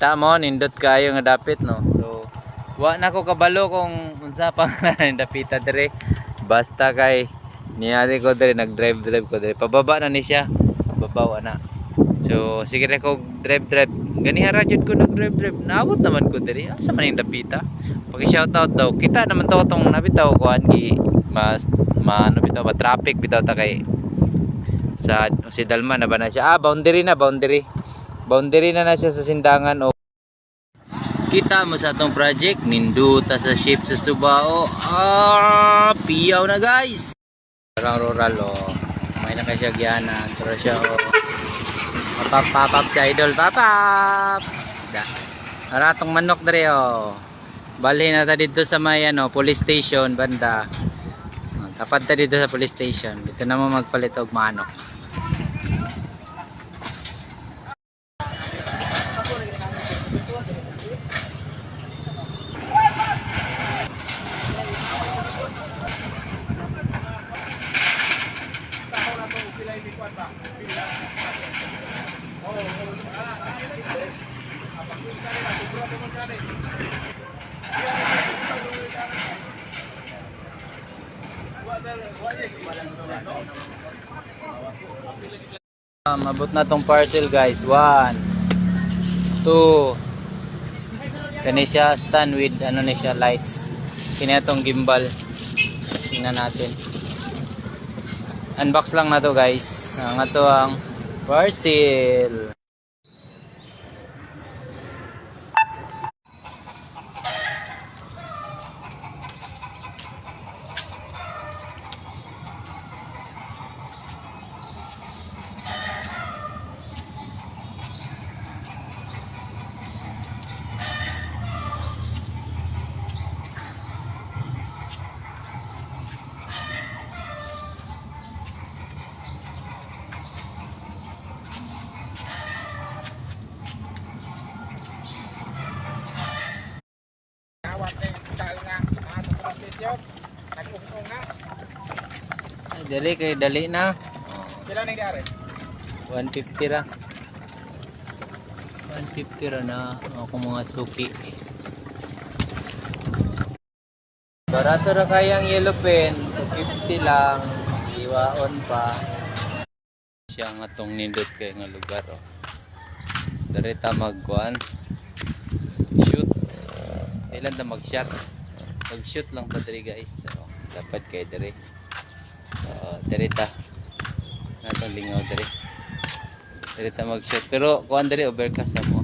Tamo nindot kayo nga dapit no. So wa na ko kabalo kung unsa pang dapita dire. Basta kay niyari ko dire nag-drive ko dire. Pababa na ni siya. Babawa na. So sige ra ko drive. Ganiha jud ko nag-drive. Naabot naman ko dire. Asa man yung dapita? Paki-shoutout daw. Kita naman to tong nabitaw kuan gi mas maano bitaw ba traffic bitaw ta kay sa si Dalma na ba na siya? Boundary na na siya sa Sindangan o kita mo sa atong project ninduta sa ship sa Subao. Piyaw na guys. Parang rural may na siya giyanan pero siya papap si idol papap da aratong manok dere bali na ta dito sa may police station banda tapat ta dito sa police station dito na mo magpalit og manok. Mabot na tong parcel guys. 1 2 kani siya stand with ni siya lights. Kini atong gimbal. Tingnan natin. Unbox lang na to guys. Ang ato ang parcel. Dali kay dali na. Kailan ning diare? 150 ra. 150 ra na ako mga suki. Barato ra kayang yellow pen, 250 lang. Iwaon pa. Siya nga tong nindot kay nga lugar Direta magkuan. Shoot. Ilan ta mag-shot? Mag-shoot lang pa diri guys. So, dapat kay diri. Direta natong lingaw direta mag-shoot pero kuan diri overcast mo